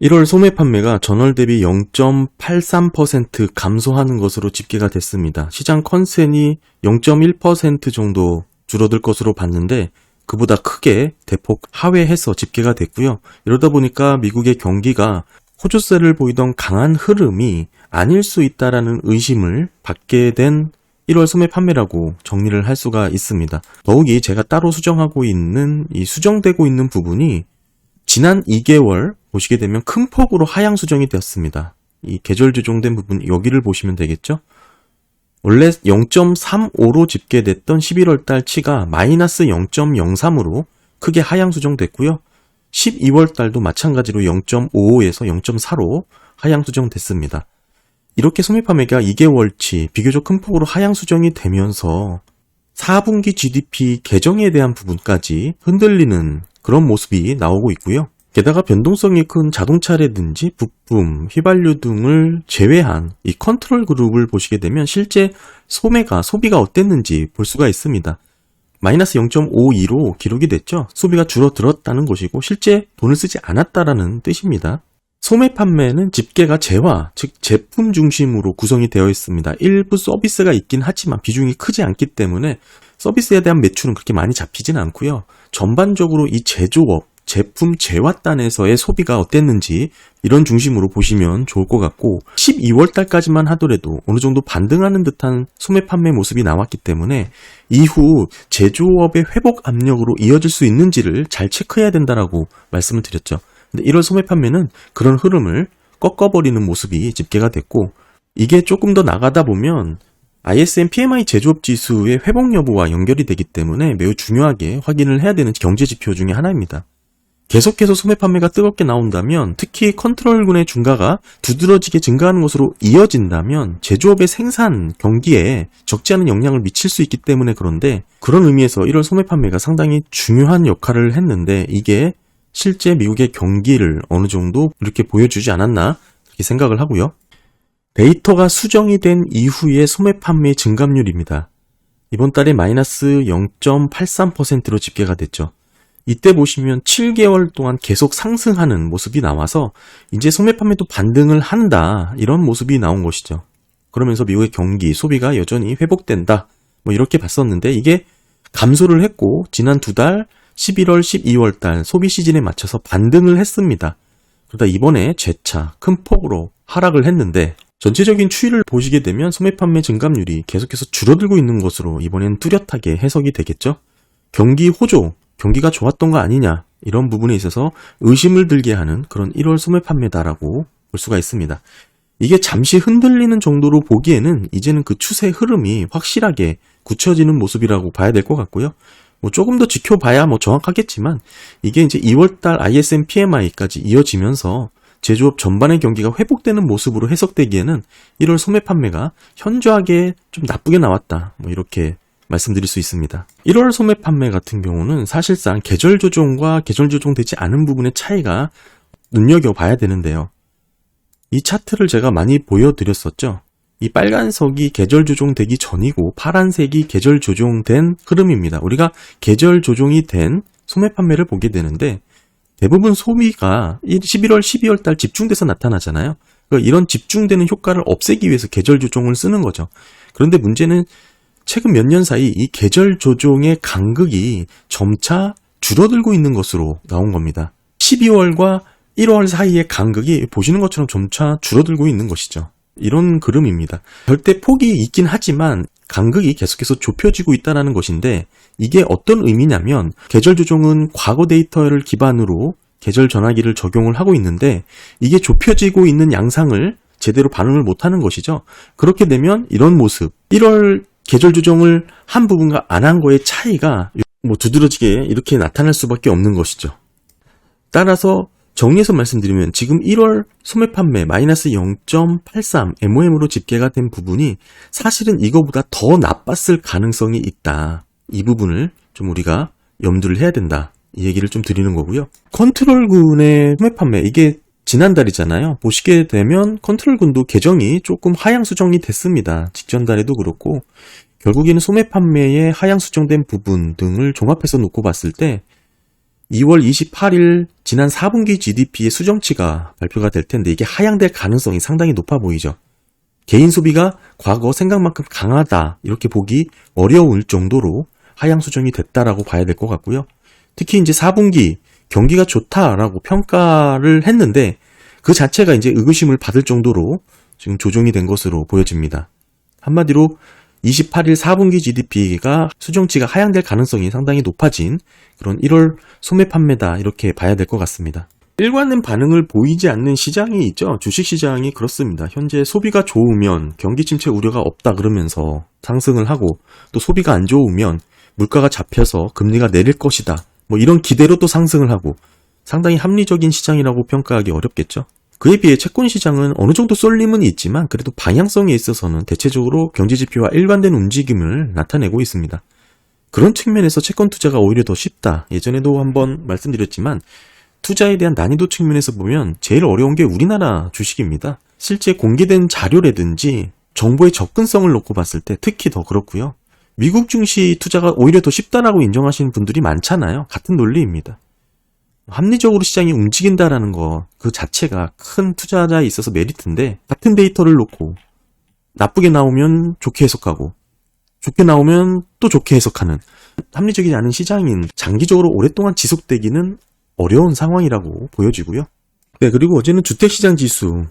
1월 소매 판매가 전월 대비 0.83% 감소하는 것으로 집계가 됐습니다. 시장 컨센이 0.1% 정도 줄어들 것으로 봤는데 그보다 크게 대폭 하회해서 집계가 됐고요. 이러다 보니까 미국의 경기가 호조세를 보이던 강한 흐름이 아닐 수 있다라는 의심을 받게 된 1월 소매 판매라고 정리를 할 수가 있습니다. 더욱이 제가 따로 수정하고 있는 이 수정되고 있는 부분이 지난 2개월 보시게 되면 큰 폭으로 하향 수정이 되었습니다. 이 계절 조정된 부분 여기를 보시면 되겠죠? 원래 0.35로 집계됐던 11월 달 치가 마이너스 0.03으로 크게 하향 수정됐고요. 12월 달도 마찬가지로 0.55에서 0.4로 하향 수정됐습니다. 이렇게 소매 판매가 2개월치 비교적 큰 폭으로 하향 수정이 되면서 4분기 GDP 개정에 대한 부분까지 흔들리는 그런 모습이 나오고 있고요. 게다가 변동성이 큰 자동차라든지 부품, 휘발유 등을 제외한 이 컨트롤 그룹을 보시게 되면 실제 소비가 어땠는지 볼 수가 있습니다. 마이너스 0.52로 기록이 됐죠. 소비가 줄어들었다는 것이고 실제 돈을 쓰지 않았다라는 뜻입니다. 소매 판매는 집계가 재화, 즉 제품 중심으로 구성이 되어 있습니다. 일부 서비스가 있긴 하지만 비중이 크지 않기 때문에 서비스에 대한 매출은 그렇게 많이 잡히지는 않고요. 전반적으로 이 제조업, 제품 재화단에서의 소비가 어땠는지 이런 중심으로 보시면 좋을 것 같고 12월 달까지만 하더라도 어느 정도 반등하는 듯한 소매 판매 모습이 나왔기 때문에 이후 제조업의 회복 압력으로 이어질 수 있는지를 잘 체크해야 된다라고 말씀을 드렸죠. 근데 1월 소매 판매는 그런 흐름을 꺾어버리는 모습이 집계가 됐고 이게 조금 더 나가다 보면 ISM PMI 제조업 지수의 회복 여부와 연결이 되기 때문에 매우 중요하게 확인을 해야 되는 경제 지표 중에 하나입니다. 계속해서 소매 판매가 뜨겁게 나온다면 특히 컨트롤군의 중가가 두드러지게 증가하는 것으로 이어진다면 제조업의 생산 경기에 적지 않은 영향을 미칠 수 있기 때문에 그런데 그런 의미에서 1월 소매 판매가 상당히 중요한 역할을 했는데 이게 실제 미국의 경기를 어느 정도 이렇게 보여주지 않았나 이렇게 생각을 하고요. 데이터가 수정이 된 이후의 소매 판매 증감률입니다. 이번 달에 마이너스 0.83%로 집계가 됐죠. 이때 보시면 7개월 동안 계속 상승하는 모습이 나와서 이제 소매 판매도 반등을 한다 이런 모습이 나온 것이죠. 그러면서 미국의 경기, 소비가 여전히 회복된다 뭐 이렇게 봤었는데 이게 감소를 했고 지난 두 달 11월, 12월 달 소비 시즌에 맞춰서 반등을 했습니다. 그러다 이번에 재차 큰 폭으로 하락을 했는데 전체적인 추이를 보시게 되면 소매 판매 증감률이 계속해서 줄어들고 있는 것으로 이번엔 뚜렷하게 해석이 되겠죠. 경기 호조, 경기가 좋았던 거 아니냐 이런 부분에 있어서 의심을 들게 하는 그런 1월 소매 판매다라고 볼 수가 있습니다. 이게 잠시 흔들리는 정도로 보기에는 이제는 그 추세 흐름이 확실하게 굳혀지는 모습이라고 봐야 될 것 같고요. 뭐 조금 더 지켜봐야 뭐 정확하겠지만 이게 이제 2월달 ISM PMI까지 이어지면서 제조업 전반의 경기가 회복되는 모습으로 해석되기에는 1월 소매 판매가 현저하게 좀 나쁘게 나왔다 뭐 이렇게 말씀드릴 수 있습니다. 1월 소매 판매 같은 경우는 사실상 계절 조정과 계절 조정되지 않은 부분의 차이가 눈여겨봐야 되는데요. 이 차트를 제가 많이 보여드렸었죠. 이 빨간색이 계절 조정되기 전이고 파란색이 계절 조정된 흐름입니다. 우리가 계절 조정이 된 소매 판매를 보게 되는데 대부분 소비가 11월, 12월 달 집중돼서 나타나잖아요. 그러니까 이런 집중되는 효과를 없애기 위해서 계절 조정을 쓰는 거죠. 그런데 문제는 최근 몇 년 사이 이 계절 조정의 간극이 점차 줄어들고 있는 것으로 나온 겁니다. 12월과 1월 사이의 간극이 보시는 것처럼 점차 줄어들고 있는 것이죠. 이런 그림입니다. 절대 폭이 있긴 하지만 간극이 계속해서 좁혀지고 있다는 것인데 이게 어떤 의미냐면 계절 조정은 과거 데이터를 기반으로 계절 전환기를 적용을 하고 있는데 이게 좁혀지고 있는 양상을 제대로 반응을 못하는 것이죠. 그렇게 되면 이런 모습 1월 계절 조정을 한 부분과 안 한 거의 차이가 뭐 두드러지게 이렇게 나타날 수밖에 없는 것이죠. 따라서 정리해서 말씀드리면 지금 1월 소매 판매 마이너스 0.83 MOM으로 집계가 된 부분이 사실은 이거보다 더 나빴을 가능성이 있다. 이 부분을 좀 우리가 염두를 해야 된다. 이 얘기를 좀 드리는 거고요. 컨트롤군의 소매 판매 이게 지난달이잖아요. 보시게 되면 컨트롤군도 계정이 조금 하향 수정이 됐습니다. 직전 달에도 그렇고 결국에는 소매 판매의 하향 수정된 부분 등을 종합해서 놓고 봤을 때 2월 28일 지난 4분기 GDP의 수정치가 발표가 될 텐데 이게 하향될 가능성이 상당히 높아 보이죠. 개인 소비가 과거 생각만큼 강하다 이렇게 보기 어려울 정도로 하향 수정이 됐다라고 봐야 될 것 같고요. 특히 이제 4분기 경기가 좋다라고 평가를 했는데 그 자체가 이제 의구심을 받을 정도로 지금 조정이 된 것으로 보여집니다. 한마디로 28일 4분기 GDP가 수정치가 하향될 가능성이 상당히 높아진 그런 1월 소매 판매다 이렇게 봐야 될 것 같습니다. 일관된 반응을 보이지 않는 시장이 있죠. 주식시장이 그렇습니다. 현재 소비가 좋으면 경기 침체 우려가 없다 그러면서 상승을 하고 또 소비가 안 좋으면 물가가 잡혀서 금리가 내릴 것이다. 뭐 이런 기대로 또 상승을 하고 상당히 합리적인 시장이라고 평가하기 어렵겠죠. 그에 비해 채권 시장은 어느 정도 쏠림은 있지만 그래도 방향성에 있어서는 대체적으로 경제지표와 일관된 움직임을 나타내고 있습니다. 그런 측면에서 채권 투자가 오히려 더 쉽다. 예전에도 한번 말씀드렸지만 투자에 대한 난이도 측면에서 보면 제일 어려운 게 우리나라 주식입니다. 실제 공개된 자료라든지 정보의 접근성을 놓고 봤을 때 특히 더 그렇고요. 미국 증시 투자가 오히려 더 쉽다라고 인정하시는 분들이 많잖아요. 같은 논리입니다. 합리적으로 시장이 움직인다라는 거 그 자체가 큰 투자자에 있어서 메리트인데 같은 데이터를 놓고 나쁘게 나오면 좋게 해석하고 좋게 나오면 또 좋게 해석하는 합리적이지 않은 시장인 장기적으로 오랫동안 지속되기는 어려운 상황이라고 보여지고요. 네, 그리고 어제는 주택시장 지수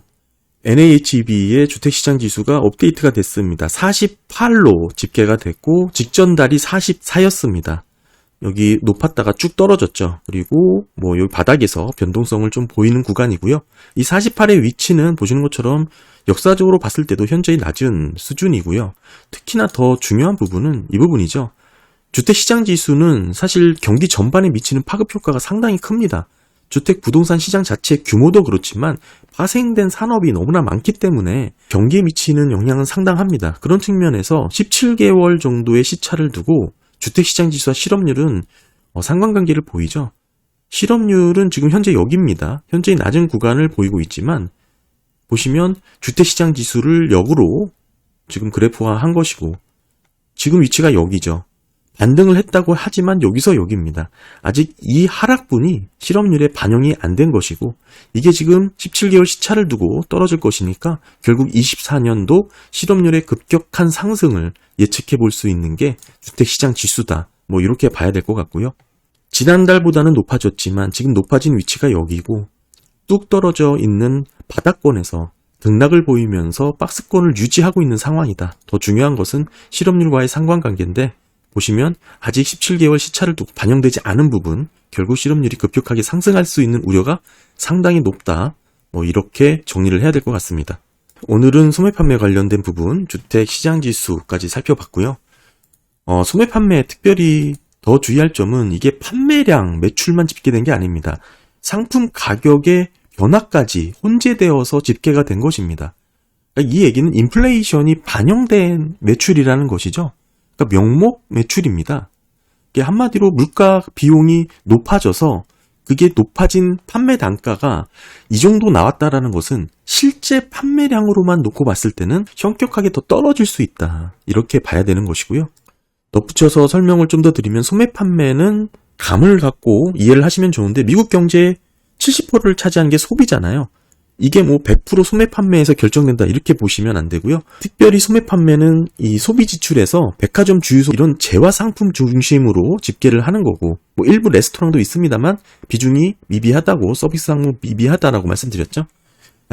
NAHB의 주택시장 지수가 업데이트가 됐습니다. 48로 집계가 됐고 직전 달이 44였습니다. 여기 높았다가 쭉 떨어졌죠. 그리고 뭐 여기 바닥에서 변동성을 좀 보이는 구간이고요. 이 48의 위치는 보시는 것처럼 역사적으로 봤을 때도 현저히 낮은 수준이고요. 특히나 더 중요한 부분은 이 부분이죠. 주택시장 지수는 사실 경기 전반에 미치는 파급 효과가 상당히 큽니다. 주택 부동산 시장 자체의 규모도 그렇지만 파생된 산업이 너무나 많기 때문에 경기에 미치는 영향은 상당합니다. 그런 측면에서 17개월 정도의 시차를 두고 주택시장 지수와 실업률은 상관관계를 보이죠. 실업률은 지금 현재 여기입니다. 현재 낮은 구간을 보이고 있지만 보시면 주택시장 지수를 역으로 지금 그래프화한 것이고 지금 위치가 여기죠. 반등을 했다고 하지만 여기서 여기입니다. 아직 이 하락분이 실업률에 반영이 안 된 것이고 이게 지금 17개월 시차를 두고 떨어질 것이니까 결국 24년도 실업률의 급격한 상승을 예측해 볼 수 있는 게 주택시장 지수다. 뭐 이렇게 봐야 될 것 같고요. 지난달보다는 높아졌지만 지금 높아진 위치가 여기고 뚝 떨어져 있는 바닥권에서 등락을 보이면서 박스권을 유지하고 있는 상황이다. 더 중요한 것은 실업률과의 상관관계인데 보시면 아직 17개월 시차를 두고 반영되지 않은 부분, 결국 실업률이 급격하게 상승할 수 있는 우려가 상당히 높다. 뭐 이렇게 정리를 해야 될 것 같습니다. 오늘은 소매 판매 관련된 부분, 주택 시장 지수까지 살펴봤고요. 소매 판매 특별히 더 주의할 점은 이게 판매량, 매출만 집계된 게 아닙니다. 상품 가격의 변화까지 혼재되어서 집계가 된 것입니다. 이 얘기는 인플레이션이 반영된 매출이라는 것이죠. 그러니까 명목 매출입니다. 이게 한마디로 물가 비용이 높아져서 그게 높아진 판매 단가가 이 정도 나왔다라는 것은 실제 판매량으로만 놓고 봤을 때는 현격하게 더 떨어질 수 있다. 이렇게 봐야 되는 것이고요. 덧붙여서 설명을 좀 더 드리면 소매 판매는 감을 갖고 이해를 하시면 좋은데 미국 경제의 70%를 차지한 게 소비잖아요. 이게 뭐 100% 소매 판매에서 결정된다 이렇게 보시면 안 되고요. 특별히 소매 판매는 이 소비 지출에서 백화점, 주유소 이런 재화 상품 중심으로 집계를 하는 거고 뭐 일부 레스토랑도 있습니다만 비중이 미비하다고 서비스 항목 미비하다라고 말씀드렸죠.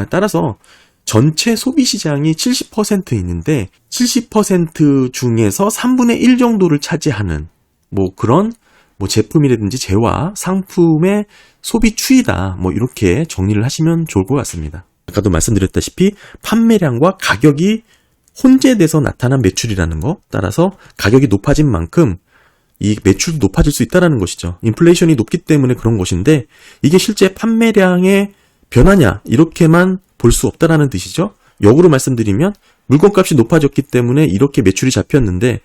따라서 전체 소비 시장이 70% 있는데 70% 중에서 3분의 1 정도를 차지하는 뭐 그런 뭐 제품이라든지 재화, 상품의 소비 추이다. 뭐 이렇게 정리를 하시면 좋을 것 같습니다. 아까도 말씀드렸다시피 판매량과 가격이 혼재돼서 나타난 매출이라는 거. 따라서 가격이 높아진 만큼 이 매출도 높아질 수 있다는 것이죠. 인플레이션이 높기 때문에 그런 것인데 이게 실제 판매량의 변화냐 이렇게만 볼 수 없다라는 뜻이죠. 역으로 말씀드리면 물건값이 높아졌기 때문에 이렇게 매출이 잡혔는데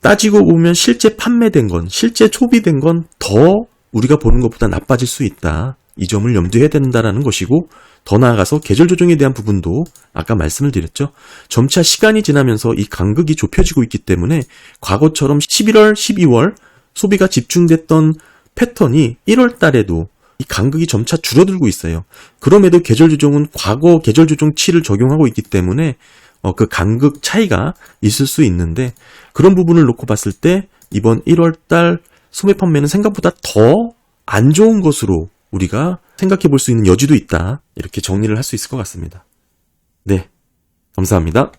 따지고 보면 실제 판매된 건, 실제 소비된 건 더 우리가 보는 것보다 나빠질 수 있다. 이 점을 염두해야 된다는 것이고 더 나아가서 계절 조정에 대한 부분도 아까 말씀을 드렸죠. 점차 시간이 지나면서 이 간극이 좁혀지고 있기 때문에 과거처럼 11월, 12월 소비가 집중됐던 패턴이 1월 달에도 이 간극이 점차 줄어들고 있어요. 그럼에도 계절 조정은 과거 계절 조정 7을 적용하고 있기 때문에 그 간극 차이가 있을 수 있는데, 그런 부분을 놓고 봤을 때 이번 1월 달 소매 판매는 생각보다 더 안 좋은 것으로 우리가 생각해 볼 수 있는 여지도 있다. 이렇게 정리를 할 수 있을 것 같습니다. 네, 감사합니다.